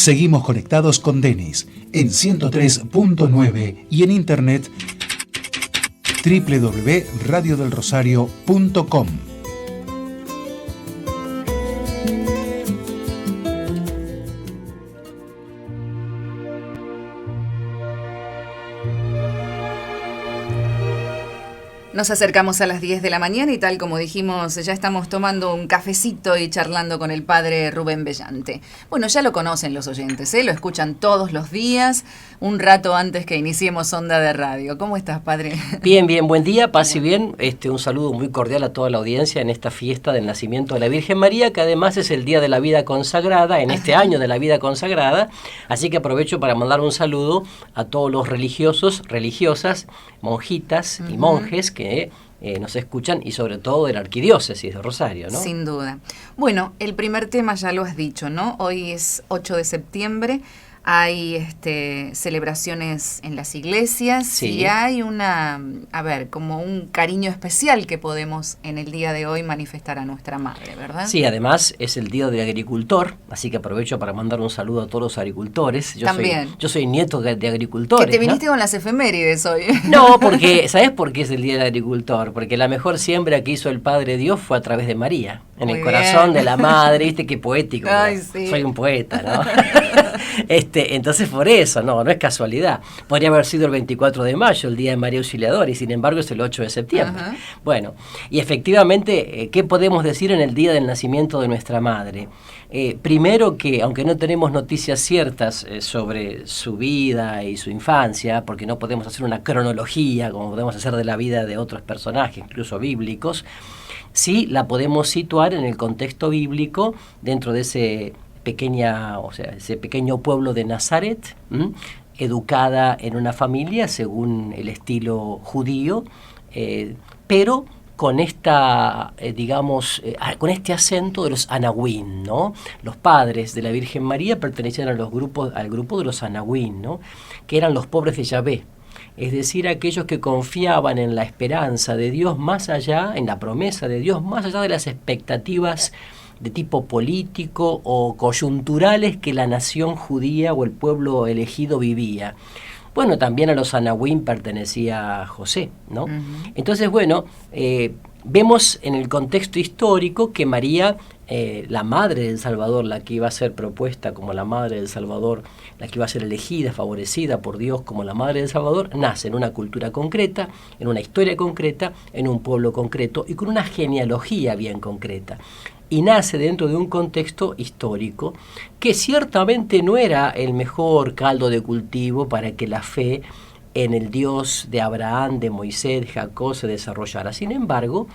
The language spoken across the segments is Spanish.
Seguimos conectados con Denis en 103.9 y en internet www.radiodelrosario.com. Nos acercamos a las 10 de la mañana y tal como dijimos, ya estamos tomando un cafecito y charlando con el padre Rubén Bellante. Bueno, ya lo conocen los oyentes, lo escuchan todos los días, un rato antes que iniciemos Onda de Radio. ¿Cómo estás, padre? Bien, buen día, paz y bien. Un saludo muy cordial a toda la audiencia en esta fiesta del nacimiento de la Virgen María, que además es el Día de la Vida Consagrada, en este año de la Vida Consagrada. Así que aprovecho para mandar un saludo a todos los religiosos, religiosas, monjitas y monjes que nos escuchan, y sobre todo de la Arquidiócesis de Rosario, ¿no? Sin duda. Bueno, el primer tema ya lo has dicho, ¿no? Hoy es 8 de septiembre, hay celebraciones en las iglesias, sí. Y hay como un cariño especial que podemos en el día de hoy manifestar a nuestra madre, ¿verdad? Sí, además es el Día del Agricultor, así que aprovecho para mandar un saludo a todos los agricultores. Yo soy nieto de agricultores. Que te viniste, ¿no?, con las efemérides hoy. No, porque, ¿sabes por qué es el Día del Agricultor? Porque la mejor siembra que hizo el Padre Dios fue a través de María, en el corazón de la madre. ¿Viste qué poético? Ay, sí. Soy un poeta, ¿no? Entonces por eso, no es casualidad. Podría haber sido el 24 de mayo, el Día de María Auxiliadora, y sin embargo es el 8 de septiembre. Ajá. Bueno, y efectivamente, ¿qué podemos decir en el día del nacimiento de nuestra madre? Primero que, aunque no tenemos noticias ciertas sobre su vida y su infancia, porque no podemos hacer una cronología como podemos hacer de la vida de otros personajes, incluso bíblicos, sí la podemos situar en el contexto bíblico dentro de ese pequeño pueblo de Nazaret, educada en una familia según el estilo judío, pero con con este acento de los anahuín, ¿no? Los padres de la Virgen María pertenecían al grupo de los anahuín, ¿no?, que eran los pobres de Yahvé. Es decir, aquellos que confiaban en la esperanza de Dios más allá, en la promesa de Dios más allá de las expectativas de tipo político o coyunturales que la nación judía o el pueblo elegido vivía. Bueno, también a los anahuín pertenecía José, ¿no? Uh-huh. Entonces, vemos en el contexto histórico que María, la madre del Salvador, la que iba a ser propuesta como la madre del Salvador, la que iba a ser elegida, favorecida por Dios como la madre del Salvador, nace en una cultura concreta, en una historia concreta, en un pueblo concreto y con una genealogía bien concreta. Y nace dentro de un contexto histórico que ciertamente no era el mejor caldo de cultivo para que la fe en el Dios de Abraham, de Moisés, de Jacob se desarrollara. Sin embargo,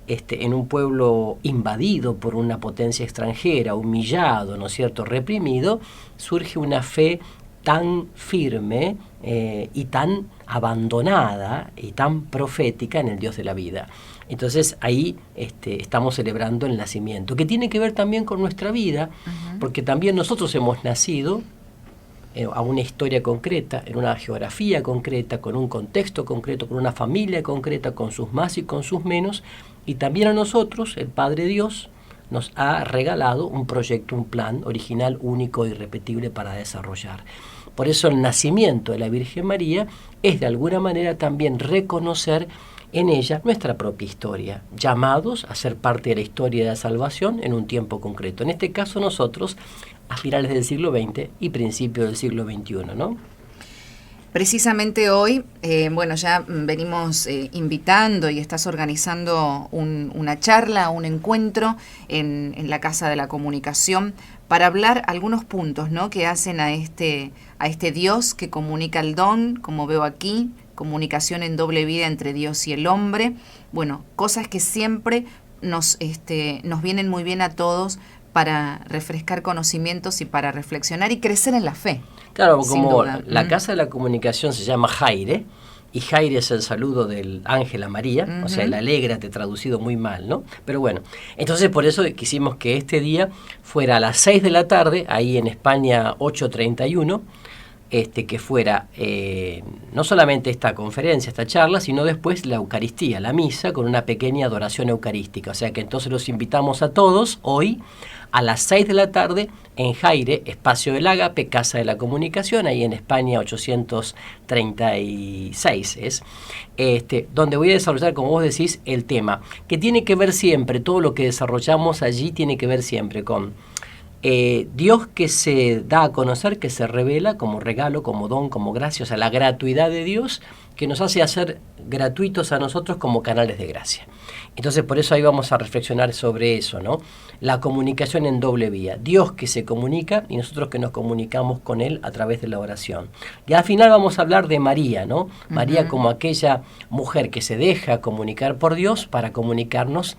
en un pueblo invadido por una potencia extranjera, humillado, ¿no es cierto?, reprimido, surge una fe tan firme y tan abandonada y tan profética en el Dios de la vida. Entonces ahí estamos celebrando el nacimiento, que tiene que ver también con nuestra vida, uh-huh, porque también nosotros hemos nacido a una historia concreta, en una geografía concreta, con un contexto concreto, con una familia concreta, con sus más y con sus menos, y también a nosotros, el Padre Dios, nos ha regalado un proyecto, un plan original, único e irrepetible para desarrollar. Por eso el nacimiento de la Virgen María es de alguna manera también reconocer en ella nuestra propia historia, llamados a ser parte de la historia de la salvación en un tiempo concreto. En este caso nosotros, a finales del siglo XX y principios del siglo XXI, ¿no? Precisamente hoy, ya venimos invitando y estás organizando una charla, un encuentro en la Casa de la Comunicación para hablar algunos puntos, ¿no?, que hacen a este Dios que comunica el don, como veo aquí, comunicación en doble vida entre Dios y el hombre. Bueno, cosas que siempre nos vienen muy bien a todos para refrescar conocimientos y para reflexionar y crecer en la fe. Claro, como la Casa de la Comunicación se llama Jaire, y Jaire es el saludo del ángel a María, uh-huh, o sea, el alégrate traducido muy mal, ¿no? Pero bueno, entonces por eso quisimos que este día fuera a las 6 de la tarde, ahí en España 8:31, que fuera no solamente esta conferencia, esta charla, sino después la Eucaristía, la misa, con una pequeña adoración eucarística. O sea que entonces los invitamos a todos hoy a las 6 de la tarde en Jaire, Espacio del Ágape, Casa de la Comunicación, ahí en España 836 es, donde voy a desarrollar, como vos decís, el tema, que tiene que ver siempre, todo lo que desarrollamos allí tiene que ver siempre con Dios que se da a conocer, que se revela como regalo, como don, como gracia, o sea, la gratuidad de Dios que nos hace hacer gratuitos a nosotros como canales de gracia. Entonces, por eso ahí vamos a reflexionar sobre eso, ¿no? La comunicación en doble vía. Dios que se comunica y nosotros que nos comunicamos con Él a través de la oración. Y al final vamos a hablar de María, ¿no? María como aquella mujer que se deja comunicar por Dios para comunicarnos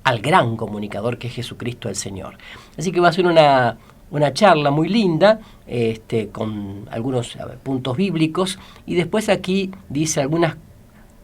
al gran comunicador que es Jesucristo el Señor. Así que va a ser una charla muy linda, con algunos puntos bíblicos, y después aquí dice algunas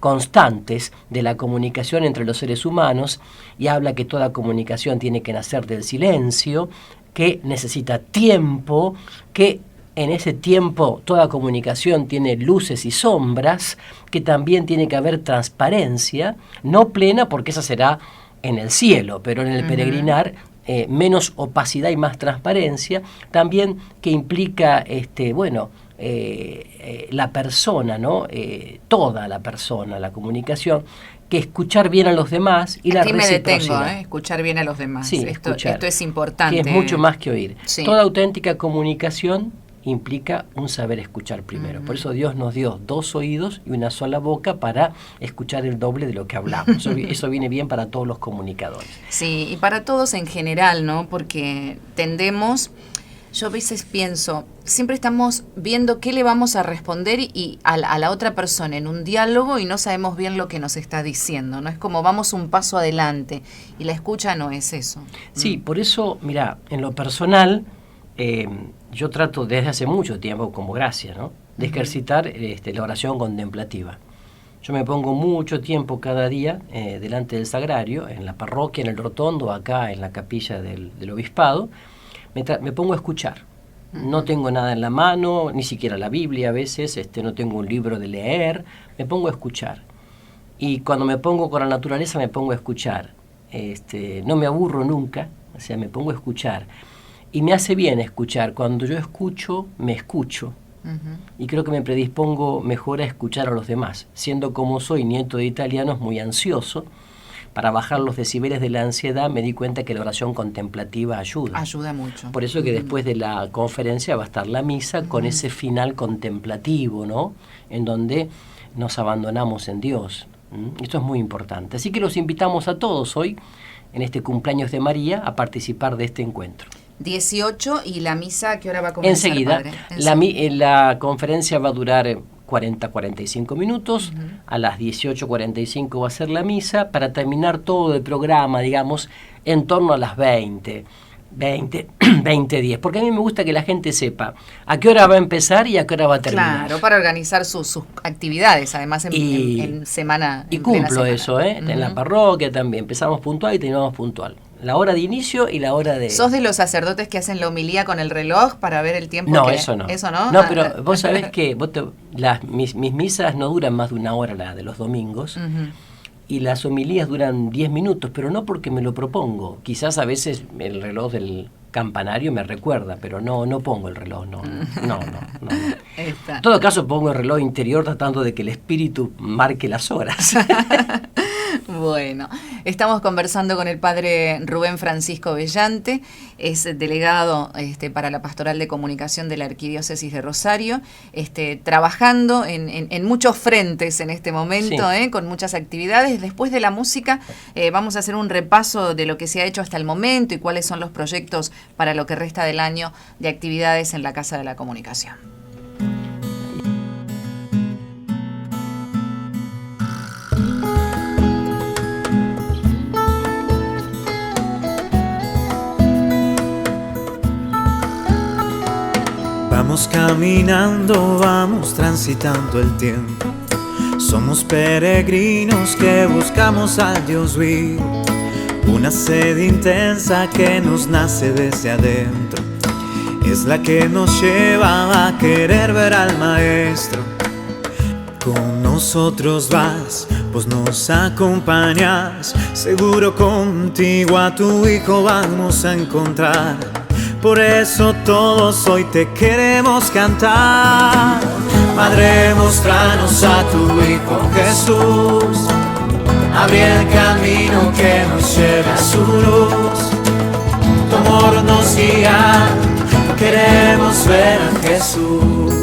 constantes de la comunicación entre los seres humanos, y habla que toda comunicación tiene que nacer del silencio, que necesita tiempo, que en ese tiempo toda comunicación tiene luces y sombras, que también tiene que haber transparencia, no plena porque esa será en el cielo, pero en el peregrinar menos opacidad y más transparencia, también que implica la persona, ¿no? Toda la persona, la comunicación, que escuchar bien a los demás y la reciprocidad. Me detengo, escuchar bien a los demás. Sí, esto es importante. Que es mucho más que oír. Sí. Toda auténtica comunicación implica un saber escuchar primero. Por eso Dios nos dio 2 oídos y una sola boca para escuchar el doble de lo que hablamos. Eso viene bien para todos los comunicadores. Sí, y para todos en general, ¿no? Porque tendemos, yo a veces pienso, siempre estamos viendo qué le vamos a responder y a la otra persona en un diálogo y no sabemos bien lo que nos está diciendo, ¿no? Es como vamos un paso adelante y la escucha no es eso. Sí, por eso, mira, en lo personal, yo trato desde hace mucho tiempo, como gracia, ¿no?, de ejercitar la oración contemplativa. Yo me pongo mucho tiempo cada día delante del sagrario, en la parroquia, en el rotondo, acá en la capilla del obispado, me pongo a escuchar. No tengo nada en la mano, ni siquiera la Biblia a veces, no tengo un libro de leer, me pongo a escuchar. Y cuando me pongo con la naturaleza me pongo a escuchar. No me aburro nunca, o sea, me pongo a escuchar. Y me hace bien escuchar. Cuando yo escucho, me escucho. Y creo que me predispongo mejor a escuchar a los demás. Siendo como soy nieto de italianos, muy ansioso, para bajar los decibeles de la ansiedad, me di cuenta que la oración contemplativa ayuda. Ayuda mucho. Por eso que después de la conferencia va a estar la misa con ese final contemplativo, ¿no?, en donde nos abandonamos en Dios. Esto es muy importante. Así que los invitamos a todos hoy, en este cumpleaños de María, a participar de este encuentro. 18 y la misa, ¿a qué hora va a comenzar? Enseguida. La conferencia va a durar 40-45 minutos, a las 18:45 va a ser la misa, para terminar todo el programa, digamos, en torno a las 20:10, porque a mí me gusta que la gente sepa a qué hora va a empezar y a qué hora va a terminar. Claro, para organizar sus actividades, además en semana. Y cumplo eso, en la parroquia también, empezamos puntual y terminamos puntual. La hora de inicio y la hora de... ¿Sos de los sacerdotes que hacen la homilía con el reloj para ver el tiempo? No, eso no. ¿Eso no? No, pero vos sabés que mis misas no duran más de 1 hora, la de los domingos, y las homilías duran 10 minutos, pero no porque me lo propongo. Quizás a veces el reloj del campanario me recuerda, pero no pongo el reloj, no. En todo caso pongo el reloj interior tratando de que el espíritu marque las horas. Bueno, estamos conversando con el padre Rubén Francisco Bellante, es delegado para la Pastoral de Comunicación de la Arquidiócesis de Rosario, trabajando en muchos frentes en este momento, sí, con muchas actividades. Después de la música vamos a hacer un repaso de lo que se ha hecho hasta el momento y cuáles son los proyectos para lo que resta del año de actividades en la Casa de la Comunicación. Vamos caminando, vamos transitando el tiempo. Somos peregrinos que buscamos al Dios vivo. Una sed intensa que nos nace desde adentro. es la que nos lleva a querer ver al Maestro. Con nosotros vas, pues nos acompañas, seguro contigo a tu Hijo vamos a encontrar. Por eso todos hoy te queremos cantar. Madre, mostranos a tu Hijo Jesús, abrí el camino que nos lleve a su luz. Tu amor nos guía, queremos ver a Jesús.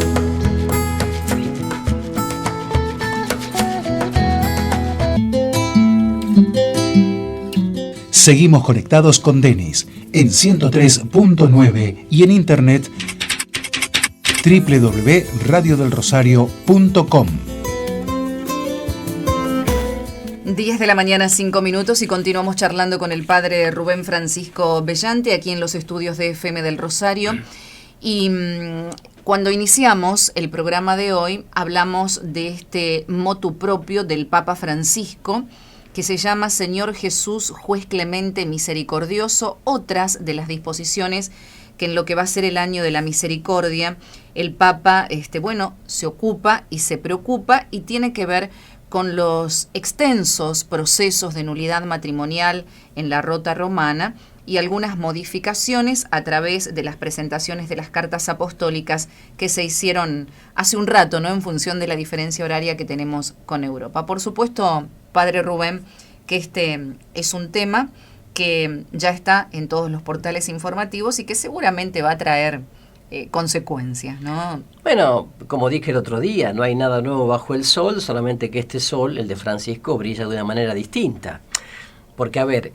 Seguimos conectados con Denis en 103.9 y en internet www.radiodelrosario.com. 10 de la mañana, 5 minutos, y continuamos charlando con el padre Rubén Francisco Bellante aquí en los estudios de FM del Rosario. Y cuando iniciamos el programa de hoy hablamos de este motu propio del Papa Francisco, que se llama Señor Jesús, juez clemente, misericordioso, otras de las disposiciones que en lo que va a ser el año de la misericordia, el Papa se ocupa y se preocupa, y tiene que ver con los extensos procesos de nulidad matrimonial en la Rota Romana y algunas modificaciones a través de las presentaciones de las cartas apostólicas que se hicieron hace un rato, ¿no?, en función de la diferencia horaria que tenemos con Europa. Por supuesto, Padre Rubén, que este es un tema que ya está en todos los portales informativos y que seguramente va a traer consecuencias, ¿no? Bueno, como dije el otro día, no hay nada nuevo bajo el sol, solamente que este sol, el de Francisco, brilla de una manera distinta. Porque, a ver,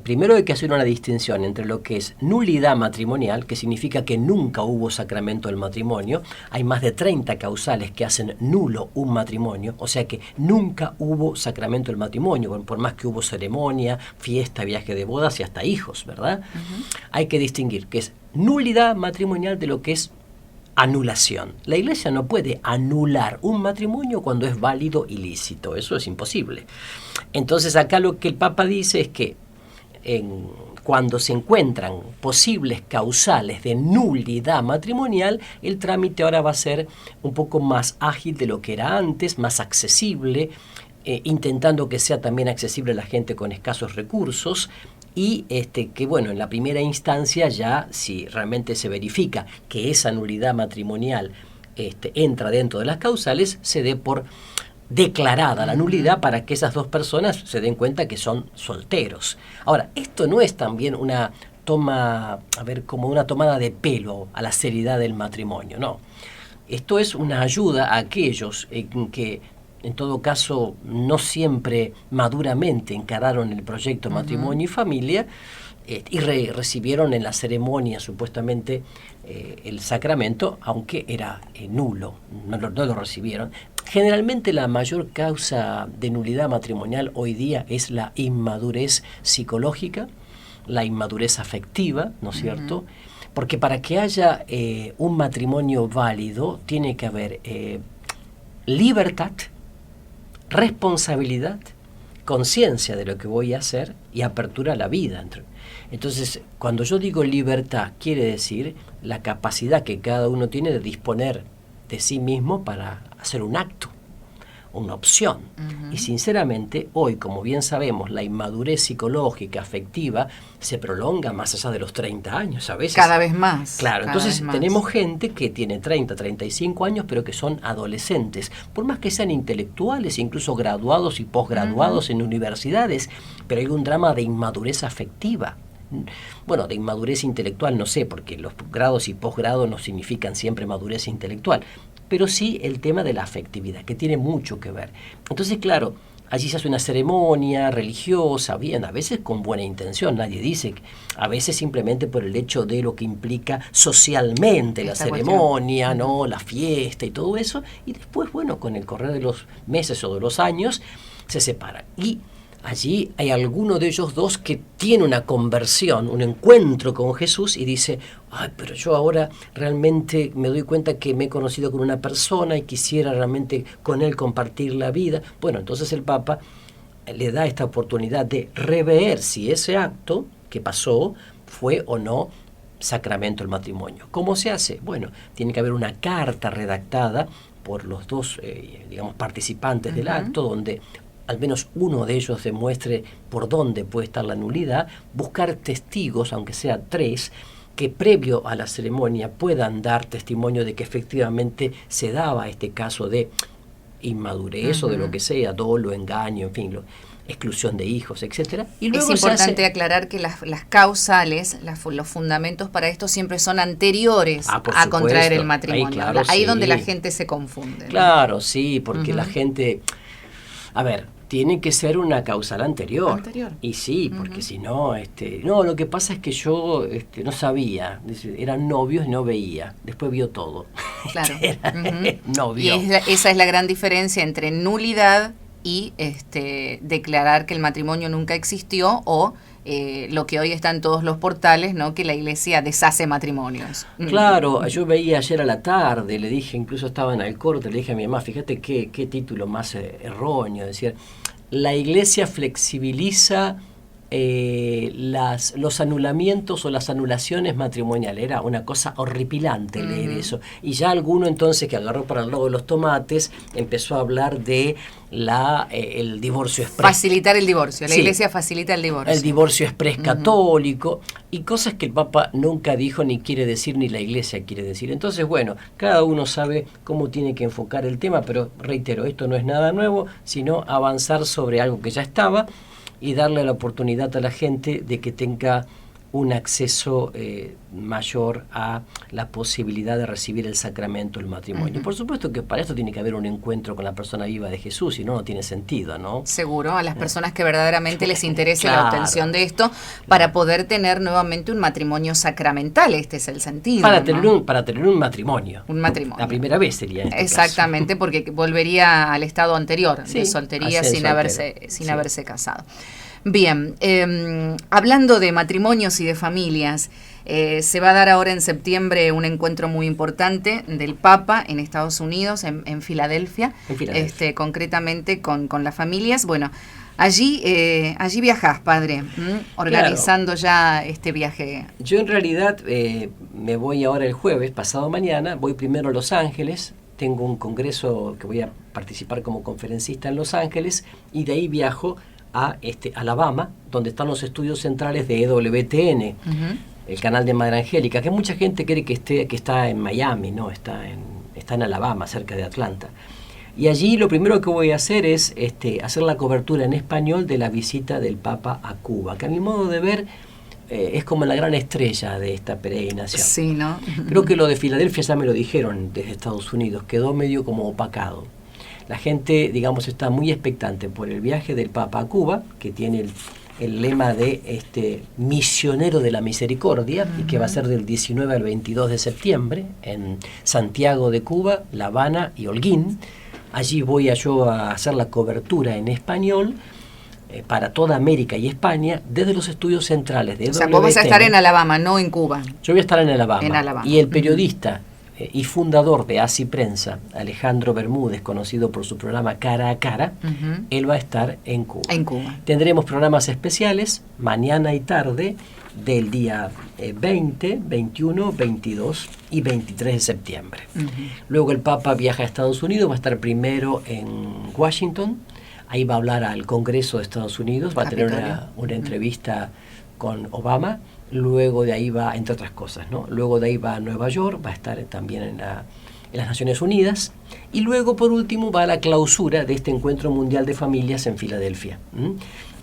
primero hay que hacer una distinción entre lo que es nulidad matrimonial, que significa que nunca hubo sacramento del matrimonio. Hay más de 30 causales que hacen nulo un matrimonio, o sea que nunca hubo sacramento del matrimonio, por más que hubo ceremonia, fiesta, viaje de bodas y hasta hijos, ¿verdad? Uh-huh. Hay que distinguir que es nulidad matrimonial de lo que es anulación. La Iglesia no puede anular un matrimonio cuando es válido y lícito, eso es imposible. Entonces acá lo que el Papa dice es que cuando se encuentran posibles causales de nulidad matrimonial, el trámite ahora va a ser un poco más ágil de lo que era antes, más accesible, intentando que sea también accesible a la gente con escasos recursos. Y que bueno, en la primera instancia ya, si realmente se verifica que esa nulidad matrimonial entra dentro de las causales, se dé por declarada la nulidad para que esas dos personas se den cuenta que son solteros. Ahora, esto no es también una como una tomada de pelo a la seriedad del matrimonio, no. Esto es una ayuda a aquellos que en todo caso no siempre maduramente encararon el proyecto matrimonio y familia, y recibieron en la ceremonia supuestamente el sacramento, aunque era nulo, no lo recibieron. Generalmente la mayor causa de nulidad matrimonial hoy día es la inmadurez psicológica, la inmadurez afectiva, ¿no es cierto? Porque para que haya un matrimonio válido tiene que haber libertad, responsabilidad, conciencia de lo que voy a hacer y apertura a la vida. Entonces, cuando yo digo libertad, quiere decir la capacidad que cada uno tiene de disponer de sí mismo para hacer un acto, una opción. Y sinceramente, hoy, como bien sabemos, la inmadurez psicológica, afectiva, se prolonga más allá de los 30 años a veces. Cada vez más. Claro, entonces tenemos gente que tiene 30, 35 años, pero que son adolescentes, por más que sean intelectuales, incluso graduados y posgraduados en universidades, pero hay un drama de inmadurez afectiva. Bueno, de inmadurez intelectual no sé, porque los grados y posgrados no significan siempre madurez intelectual, pero sí el tema de la afectividad, que tiene mucho que ver. Entonces, claro, allí se hace una ceremonia religiosa, bien, a veces con buena intención, nadie dice, a veces simplemente por el hecho de lo que implica socialmente la ceremonia, ¿no?, la fiesta y todo eso, y después, bueno, con el correr de los meses o de los años, se separan. Y allí hay alguno de ellos dos que tiene una conversión, un encuentro con Jesús y dice, ay, pero yo ahora realmente me doy cuenta que me he conocido con una persona y quisiera realmente con él compartir la vida. Bueno, entonces el Papa le da esta oportunidad de rever si ese acto que pasó fue o no sacramento del matrimonio. ¿Cómo se hace? Bueno, tiene que haber una carta redactada por los dos, digamos, participantes del acto, donde al menos uno de ellos demuestre por dónde puede estar la nulidad, buscar testigos, aunque sea 3, que previo a la ceremonia puedan dar testimonio de que efectivamente se daba este caso de inmadurez o de lo que sea, dolo, engaño, en fin, exclusión de hijos, etcétera. Y luego es importante aclarar que las causales, los fundamentos para esto siempre son anteriores a contraer el matrimonio. Ahí donde la gente se confunde, ¿no? Claro, sí, porque la gente... A ver, tiene que ser una causal anterior. Y sí, porque si no, no, lo que pasa es que yo no sabía, eran novios y no veía, después vio todo. Claro. Novio. Y esa es la gran diferencia entre nulidad y declarar que el matrimonio nunca existió, o lo que hoy está en todos los portales, ¿no? Que la iglesia deshace matrimonios. Claro, yo veía ayer a la tarde, le dije, incluso estaba en el corte, le dije a mi mamá, fíjate qué título más erróneo, decir, la iglesia flexibiliza los anulamientos o las anulaciones matrimoniales. Era una cosa horripilante leer eso. Y ya alguno entonces que agarró para el lado de los tomates empezó a hablar de el divorcio exprés. Facilitar el divorcio. La iglesia facilita el divorcio. El divorcio exprés católico y cosas que el Papa nunca dijo, ni quiere decir, ni la iglesia quiere decir. Entonces, bueno, cada uno sabe cómo tiene que enfocar el tema, pero reitero, esto no es nada nuevo, sino avanzar sobre algo que ya estaba y darle la oportunidad a la gente de que tenga un acceso mayor a la posibilidad de recibir el sacramento del matrimonio. Por supuesto que para esto tiene que haber un encuentro con la persona viva de Jesús, si no, no tiene sentido, ¿no? Seguro, a las personas que verdaderamente les interese la obtención de esto, para poder tener nuevamente un matrimonio sacramental. Este es el sentido, para ¿no? tener un matrimonio. Un matrimonio. La primera vez sería en este Exactamente, caso. porque volvería al estado anterior, Sí, de soltería, sin haberse casado. Bien, hablando de matrimonios y de familias, se va a dar ahora en septiembre un encuentro muy importante del Papa en Estados Unidos, en Filadelfia, concretamente con las familias. Bueno, allí viajás, padre, organizando ya este viaje. Yo en realidad me voy ahora el jueves, pasado mañana, voy primero a Los Ángeles. Tengo un congreso que voy a participar como conferencista en Los Ángeles, y de ahí viajo a Alabama, donde están los estudios centrales de EWTN, el canal de Madre Angélica, que mucha gente cree que está en Miami, no, está en Alabama, cerca de Atlanta. Y allí lo primero que voy a hacer es hacer la cobertura en español de la visita del Papa a Cuba, que a mi modo de ver es como la gran estrella de esta peregrinación. Sí, ¿no? Creo que lo de Filadelfia ya me lo dijeron desde Estados Unidos, quedó medio como opacado. La gente, digamos, está muy expectante por el viaje del Papa a Cuba, que tiene el lema de misionero de la misericordia, y que va a ser del 19 al 22 de septiembre en Santiago de Cuba, La Habana y Holguín. Allí voy yo a hacer la cobertura en español para toda América y España desde los estudios centrales de EWTN. O sea, vos vas a estar en Alabama, no en Cuba. Yo voy a estar en Alabama. Y el periodista y fundador de Así Prensa, Alejandro Bermúdez, conocido por su programa Cara a Cara, él va a estar en Cuba. Tendremos programas especiales mañana y tarde del día 20, 21, 22 y 23 de septiembre. Luego el Papa viaja a Estados Unidos, va a estar primero en Washington, ahí va a hablar al Congreso de Estados Unidos, va a tener una entrevista con Obama. Luego de ahí va, entre otras cosas, ¿no? Luego de ahí va a Nueva York, va a estar también en las Naciones Unidas, y luego por último va a la clausura de este Encuentro Mundial de Familias en Filadelfia,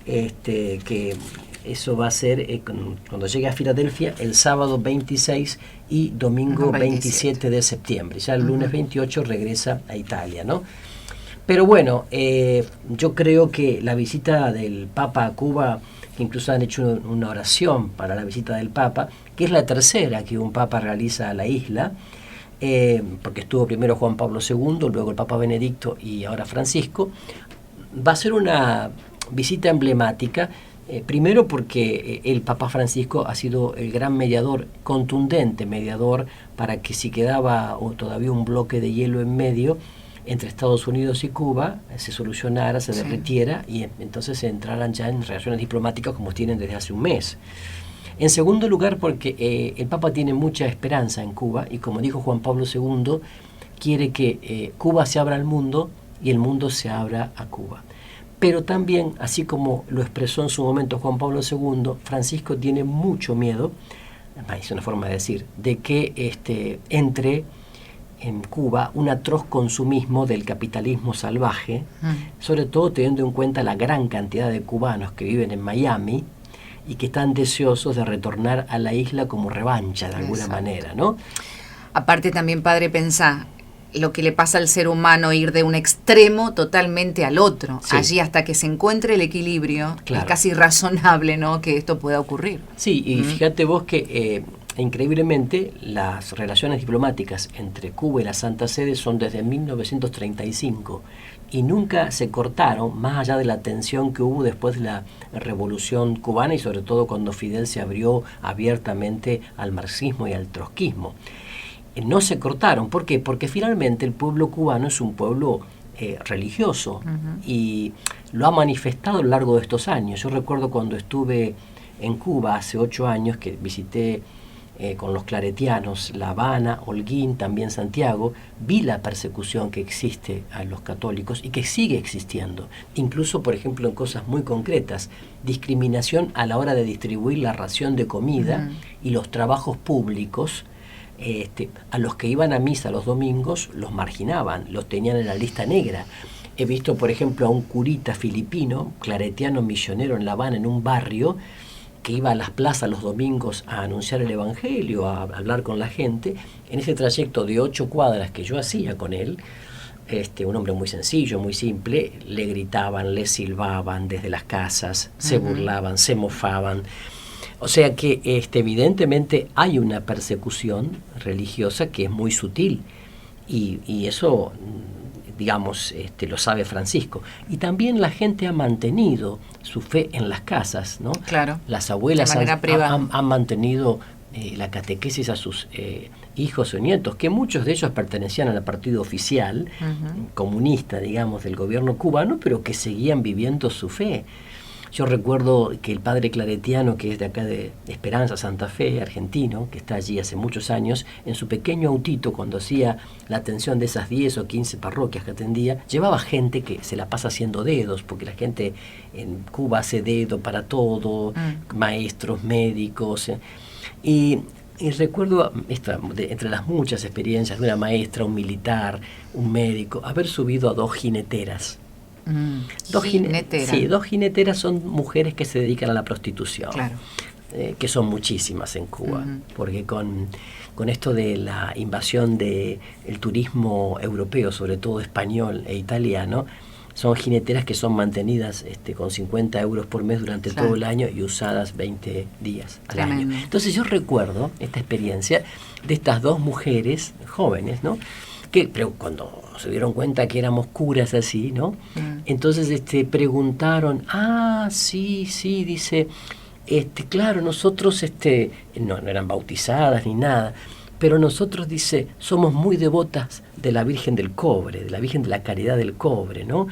que eso va a ser cuando llegue a Filadelfia el sábado 26 y domingo 27 de septiembre. Ya el lunes 28 regresa a Italia, ¿no? Pero bueno, yo creo que la visita del Papa a Cuba, incluso han hecho una oración para la visita del Papa, que es la tercera que un Papa realiza a la isla, porque estuvo primero Juan Pablo II, luego el Papa Benedicto y ahora Francisco. Va a ser una visita emblemática, primero porque el Papa Francisco ha sido el gran mediador, contundente mediador, para que si quedaba todavía un bloque de hielo en medio entre Estados Unidos y Cuba, se solucionara, se derritiera, y entonces se entraran ya en relaciones diplomáticas como tienen desde hace un mes. En segundo lugar, porque el Papa tiene mucha esperanza en Cuba y, como dijo Juan Pablo II, quiere que Cuba se abra al mundo y el mundo se abra a Cuba. Pero también, así como lo expresó en su momento Juan Pablo II, Francisco tiene mucho miedo, es una forma de decir, de que entre en Cuba un atroz consumismo del capitalismo salvaje, sobre todo teniendo en cuenta la gran cantidad de cubanos que viven en Miami y que están deseosos de retornar a la isla como revancha de alguna manera, ¿no? Aparte también, padre, pensá lo que le pasa al ser humano, ir de un extremo totalmente al otro. Sí. Allí hasta que se encuentre el equilibrio, claro, es casi razonable, ¿no?, que esto pueda ocurrir. Sí, y fíjate vos que increíblemente las relaciones diplomáticas entre Cuba y la Santa Sede son desde 1935 y nunca se cortaron, más allá de la tensión que hubo después de la Revolución Cubana y sobre todo cuando Fidel se abrió abiertamente al marxismo y al trotskismo. No se cortaron. ¿Por qué? Porque finalmente el pueblo cubano es un pueblo religioso y lo ha manifestado a lo largo de estos años. Yo recuerdo cuando estuve en Cuba hace 8 años que visité con los claretianos La Habana, Holguín, también Santiago, vi la persecución que existe a los católicos y que sigue existiendo. Incluso, por ejemplo, en cosas muy concretas, discriminación a la hora de distribuir la ración de comida y los trabajos públicos. A los que iban a misa los domingos los marginaban, los tenían en la lista negra. He visto, por ejemplo, a un curita filipino, claretiano misionero en La Habana, en un barrio, que iba a las plazas los domingos a anunciar el evangelio, a hablar con la gente. En ese trayecto de 8 cuadras que yo hacía con él, un hombre muy sencillo, muy simple, le gritaban, le silbaban desde las casas, se burlaban, se mofaban. O sea que evidentemente hay una persecución religiosa que es muy sutil y eso, digamos, lo sabe Francisco. Y también la gente ha mantenido su fe en las casas, ¿no? Claro. Las abuelas han mantenido la catequesis a sus hijos o nietos, que muchos de ellos pertenecían al partido oficial, comunista, digamos, del gobierno cubano, pero que seguían viviendo su fe. Yo recuerdo que el padre claretiano, que es de acá de Esperanza, Santa Fe, argentino, que está allí hace muchos años, en su pequeño autito, cuando hacía la atención de esas 10 o 15 parroquias que atendía, llevaba gente que se la pasa haciendo dedos, porque la gente en Cuba hace dedo para todo, maestros, médicos. Y recuerdo, entre las muchas experiencias de una maestra, un militar, un médico, haber subido a 2 jineteras. Dos jineteras son mujeres que se dedican a la prostitución, claro, que son muchísimas en Cuba, porque con esto de la invasión del turismo europeo, sobre todo español e italiano, son jineteras que son mantenidas con 50 euros por mes durante todo el año y usadas 20 días al año. Entonces yo recuerdo esta experiencia de estas 2 mujeres jóvenes, ¿no?, pero cuando se dieron cuenta que éramos curas así, ¿no? Entonces preguntaron, sí, dice, claro, nosotros no eran bautizadas ni nada, pero nosotros, dice, somos muy devotas de la Virgen del Cobre, de la Virgen de la Caridad del Cobre, ¿no?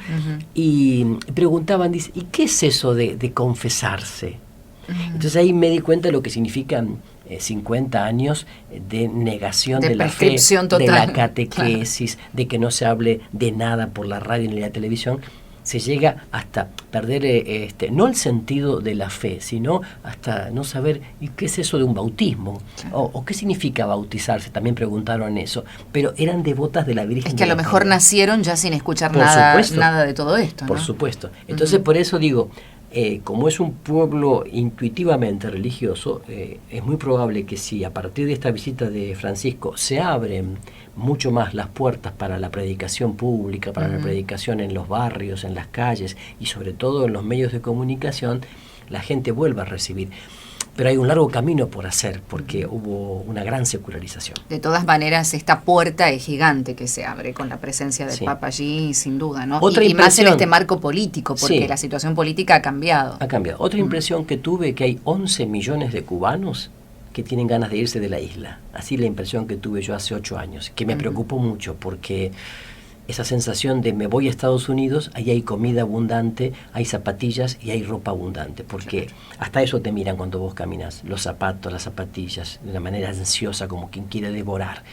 Y preguntaban, dice, ¿y qué es eso de confesarse? Entonces ahí me di cuenta de lo que significan 50 años de negación de la fe, total, de la catequesis, claro, de que no se hable de nada por la radio ni la televisión. Se llega hasta perder no el sentido de la fe, sino hasta no saber ¿y qué es eso de un bautismo? O qué significa bautizarse, también preguntaron eso, pero eran devotas de la Virgen. Es que a lo mejor nacieron ya sin escuchar nada de todo esto, ¿no? Por supuesto. Entonces por eso digo, como es un pueblo intuitivamente religioso, es muy probable que si a partir de esta visita de Francisco se abren mucho más las puertas para la predicación pública, para la predicación en los barrios, en las calles y sobre todo en los medios de comunicación, la gente vuelva a recibir. Pero hay un largo camino por hacer porque hubo una gran secularización. De todas maneras, esta puerta es gigante que se abre con la presencia del Papa allí, sin duda, ¿no? Y más en este marco político, porque la situación política ha cambiado. Ha cambiado. Otra impresión que tuve, que hay 11 millones de cubanos que tienen ganas de irse de la isla. Así la impresión que tuve yo hace 8 años, que me preocupó mucho porque esa sensación de me voy a Estados Unidos, ahí hay comida abundante, hay zapatillas y hay ropa abundante, porque hasta eso te miran cuando vos caminas, los zapatos, las zapatillas, de una manera ansiosa, como quien quiere devorar.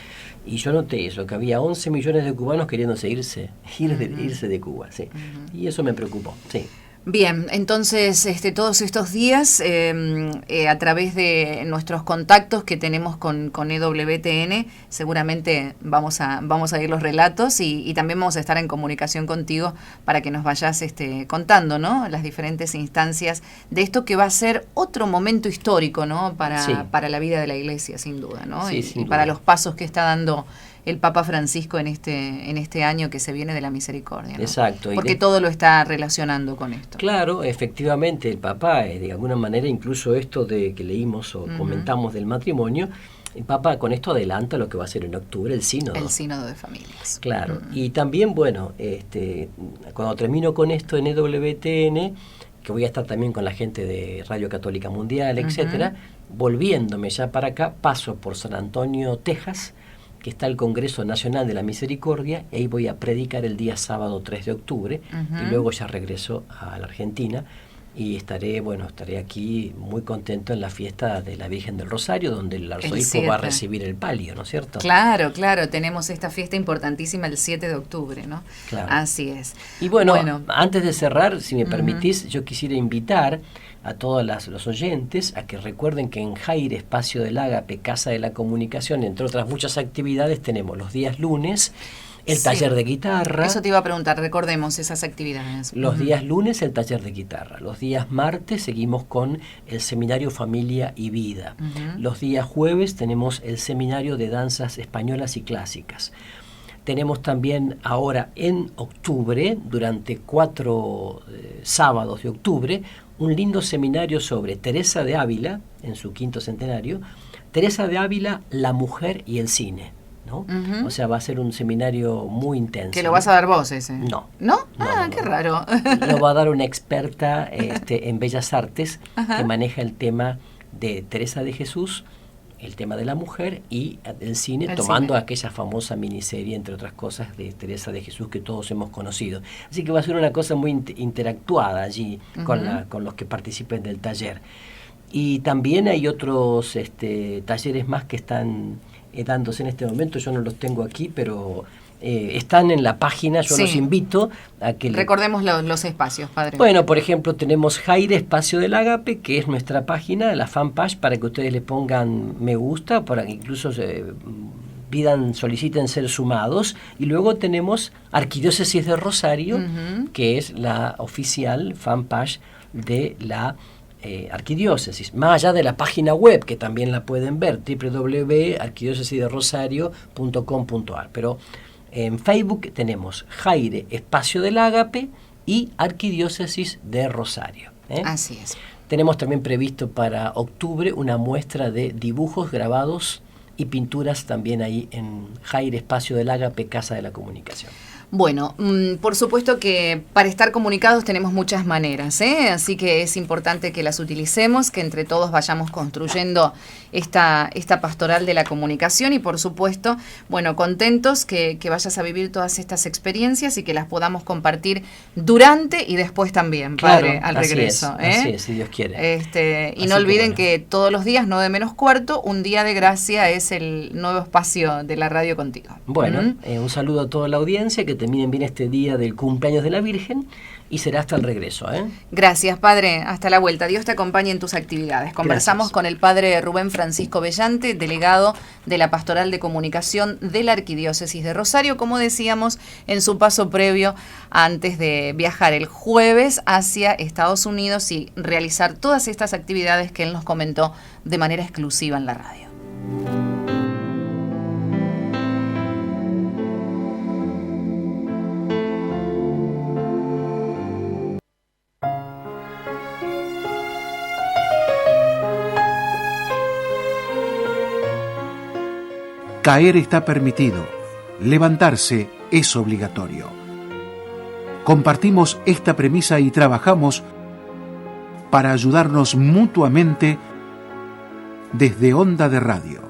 Y yo noté eso, que había 11 millones de cubanos queriéndose irse de Cuba, sí. Y eso me preocupó, sí. Bien, entonces todos estos días a través de nuestros contactos que tenemos con EWTN seguramente vamos a ir los relatos y también vamos a estar en comunicación contigo para que nos vayas contando, ¿no?, las diferentes instancias de esto que va a ser otro momento histórico, ¿no?, para la vida de la Iglesia, sin duda, ¿no? Sí, y para los pasos que está dando el Papa Francisco en este año que se viene de la misericordia, ¿no? Exacto. Porque todo lo está relacionando con esto. Claro, efectivamente, el Papa, de alguna manera, incluso esto de que leímos o comentamos del matrimonio, el Papa con esto adelanta lo que va a ser en octubre el sínodo. El sínodo de familias. Claro, y también, bueno, cuando termino con esto en EWTN, que voy a estar también con la gente de Radio Católica Mundial, etcétera, volviéndome ya para acá, paso por San Antonio, Texas, que está el Congreso Nacional de la Misericordia, y ahí voy a predicar el día sábado 3 de octubre, y luego ya regreso a la Argentina, y estaré aquí muy contento en la fiesta de la Virgen del Rosario, donde el arzobispo va a recibir el palio, ¿no es cierto? Claro, tenemos esta fiesta importantísima el 7 de octubre, ¿no? Claro. Así es. Y bueno, antes de cerrar, si me permitís, yo quisiera invitar a todos los oyentes a que recuerden que en Jaire, Espacio del Ágape, Casa de la Comunicación, entre otras muchas actividades, tenemos los días lunes el taller de guitarra. Eso te iba a preguntar, recordemos esas actividades. Los días lunes el taller de guitarra, los días martes seguimos con el seminario Familia y Vida, los días jueves tenemos el seminario de danzas españolas y clásicas. Tenemos también ahora en octubre, durante 4 sábados de octubre, un lindo seminario sobre Teresa de Ávila, en su 5º centenario, Teresa de Ávila, la mujer y el cine, ¿no? O sea, va a ser un seminario muy intenso. ¿Que lo vas a dar vos ese? No. ¿No? No, qué raro. Lo va a dar una experta en Bellas Artes que maneja el tema de Teresa de Jesús, el tema de la mujer y el cine, tomando aquella famosa miniserie, entre otras cosas, de Teresa de Jesús que todos hemos conocido. Así que va a ser una cosa muy interactuada allí con los que participen del taller. Y también hay otros talleres más que están dándose en este momento. Yo no los tengo aquí, pero están en la página. Yo los invito a que... Recordemos los espacios, padre. Bueno, por ejemplo, tenemos Jaire Espacio del Ágape, que es nuestra página, la fanpage, para que ustedes le pongan me gusta, para que incluso soliciten ser sumados. Y luego tenemos Arquidiócesis de Rosario, que es la oficial fanpage de la arquidiócesis, más allá de la página web, que también la pueden ver, www.arquidiócesisderosario.com.ar. Pero en Facebook tenemos Jaire Espacio del Ágape y Arquidiócesis de Rosario. Así es. Tenemos también previsto para octubre una muestra de dibujos, grabados y pinturas también ahí en Jaire Espacio del Ágape, Casa de la Comunicación. Bueno, por supuesto que para estar comunicados tenemos muchas maneras, así que es importante que las utilicemos, que entre todos vayamos construyendo esta pastoral de la comunicación y por supuesto, bueno, contentos que vayas a vivir todas estas experiencias y que las podamos compartir durante y después también, padre, al regreso. Así es, si Dios quiere. Y no olviden que todos los días, 9:45, un día de gracia es el nuevo espacio de la radio contigo. Bueno, un saludo a toda la audiencia, que terminen bien este día del cumpleaños de la Virgen y será hasta el regreso. Gracias, padre. Hasta la vuelta. Dios te acompañe en tus actividades. Conversamos con el padre Rubén Francisco Bellante, delegado de la Pastoral de Comunicación de la Arquidiócesis de Rosario, como decíamos en su paso previo antes de viajar el jueves hacia Estados Unidos y realizar todas estas actividades que él nos comentó de manera exclusiva en la radio. Caer está permitido, levantarse es obligatorio. Compartimos esta premisa y trabajamos para ayudarnos mutuamente desde Onda de Radio.